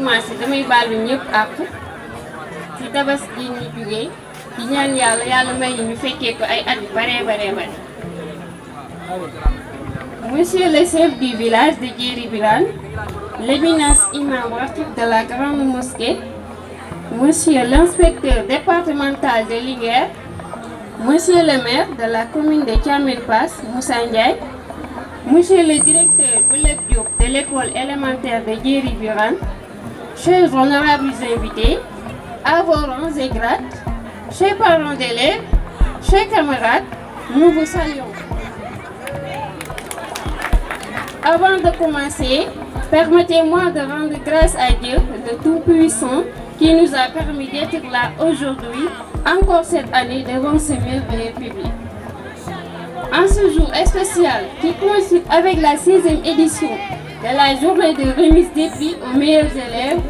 commencé damay baalu ñëpp àq ci tabaski ñu jógee di ñaan yàlla may ñu fekkee ko ay at yu bare. Monsieur le chef du village de Djéry Birane, l'éminence imam ratib de la grande mosquée, Monsieur l'inspecteur départemental de Linguère, Monsieur le maire de la commune de Thiamène Pass, Moussa Ndiaye, Monsieur le directeur Boulek Diop de l'école élémentaire de Djéry Birane, chers honorables invités, à vos rangs et grades, chers parents d'élèves, chers camarades, nous vous saluons. Avant de commencer, permettez-moi de rendre grâce à Dieu, le Tout-Puissant, qui nous a permis d'être là aujourd'hui, encore cette année, devant ce merveilleux public. En ce jour spécial qui coïncide avec la 16e édition de la journée de remise des prix aux meilleurs élèves,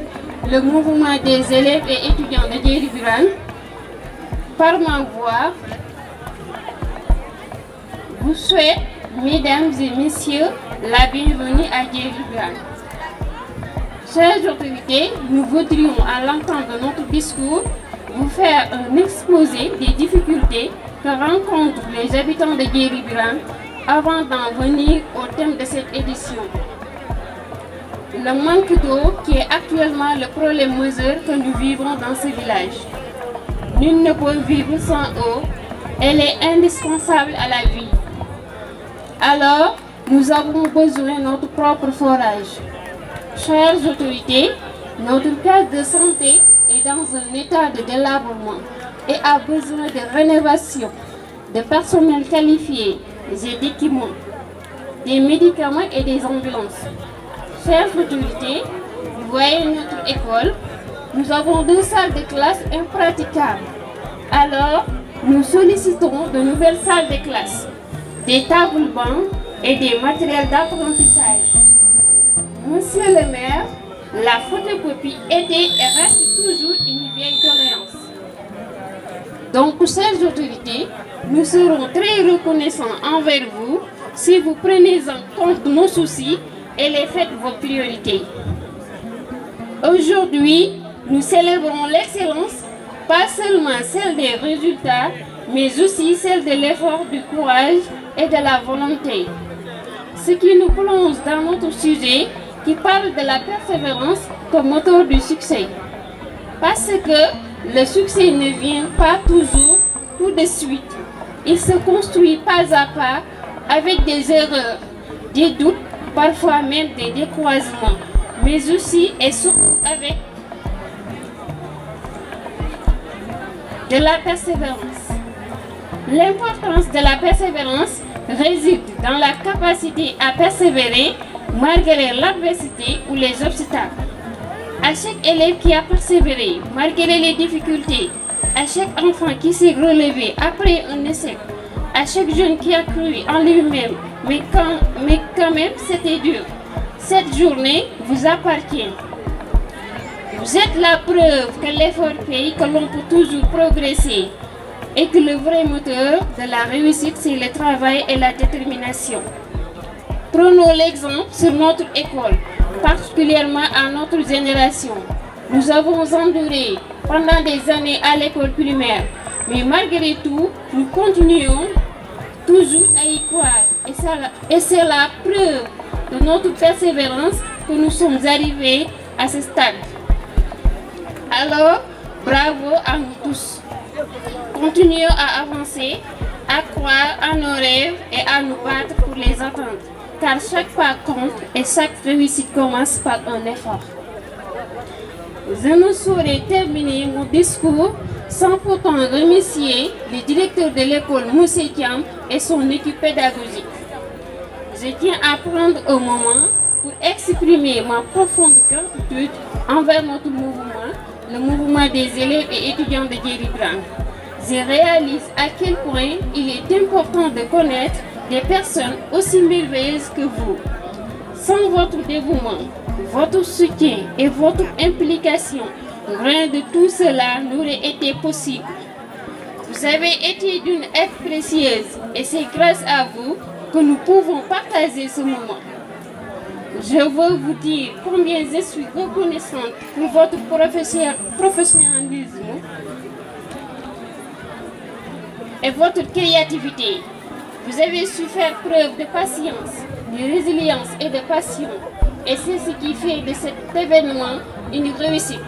le mouvement des élèves et étudiants de Djéry Birane, par ma voix, vous souhaite, mesdames et messieurs, la bienvenue à Djéry Birane. Chers autorités, nous voudrions, à l'entente de notre discours, vous faire un exposé des difficultés que rencontrent les habitants de Djéry Birane avant d'en venir au thème de cette édition. Le manque d'eau qui est actuellement le problème majeur que nous vivons dans ce village. Nul ne peut vivre sans eau, elle est indispensable à la vie. Alors, nous avons besoin de notre propre forage. Chères autorités, notre case de santé est dans un état de délabrement et a besoin de rénovation, de personnel qualifié et d'équipements, des médicaments et des ambulances. Chères autorités, vous voyez notre école, nous avons 2 salles de classe impraticables. Alors, nous sollicitons de nouvelles salles de classe, des tables-bancs et des matériels d'apprentissage. Monsieur le maire, la photocopie était et reste toujours une vieille doléance. Donc, chères autorités, nous serons très reconnaissants envers vous si vous prenez en compte nos soucis et les faites vos priorités. Aujourd'hui, nous célébrons l'excellence, pas seulement celle des résultats, mais aussi celle de l'effort, du courage et de la volonté. Ce qui nous plonge dans notre sujet qui parle de la persévérance comme moteur du succès. Parce que le succès ne vient pas toujours tout de suite. Il se construit pas à pas avec des erreurs, des doutes, parfois même des découragements, mais aussi et surtout avec de la persévérance. L'importance de la persévérance réside dans la capacité à persévérer malgré l'adversité ou les obstacles. À chaque élève qui a persévéré malgré les difficultés, à chaque enfant qui s'est relevé après un échec, à chaque jeune qui a cru en lui-même, mais quand même c'était dur. Cette journée vous appartient. Vous êtes la preuve que l'effort paye, que l'on peut toujours progresser et que le vrai moteur de la réussite, c'est le travail et la détermination. Prenons l'exemple sur notre école, particulièrement à notre génération. Nous avons enduré pendant des années à l'école primaire, mais malgré tout, nous continuons toujours à y croire. Et c'est la preuve de notre persévérance que nous sommes arrivés à ce stade. Alors, bravo à nous tous. Continuons à avancer, à croire à nos rêves et à nous battre pour les atteindre. Car chaque pas compte et chaque réussite commence par un effort. Je ne saurais terminer mon discours sans pourtant remercier le directeur de l'école Moussa Thiam et son équipe pédagogique. Je tiens à prendre un moment pour exprimer ma profonde gratitude envers notre mouvement, le mouvement des élèves et étudiants de Djéry Birane. Je réalise à quel point il est important de connaître des personnes aussi merveilleuses que vous. Sans votre dévouement, votre soutien et votre implication, rien de tout cela n'aurait été possible. Vous avez été d'une aide précieuse et c'est grâce à vous que nous pouvons partager ce moment. Je veux vous dire combien je suis reconnaissante pour votre professionnalisme et votre créativité. Vous avez su faire preuve de patience, de résilience et de passion. Et c'est ce qui fait de cet événement une réussite.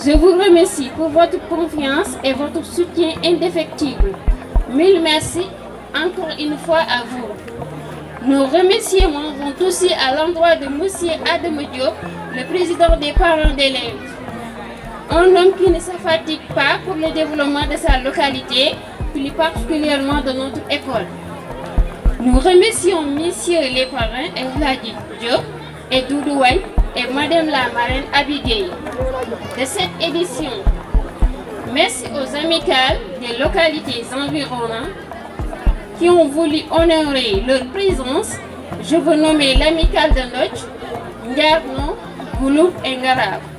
Je vous remercie pour votre confiance et votre soutien indéfectible. Mille merci encore une fois à vous. Nos remerciements vont aussi à l'endroit de M. Adam Diop, le président des parents d'élèves. Un homme qui ne se fatigue pas pour le développement de sa localité, plus particulièrement de notre école. Nous remercions messieurs les parrains Elhadji Diop et Doudou Wagne et Madame la marraine Abigail de cette édition. Merci aux amicales des localités environnantes qui ont voulu honorer leur présence. Je veux nommer l'amicale de Ndodj, Ndiarno, Gouloup et Ngarab.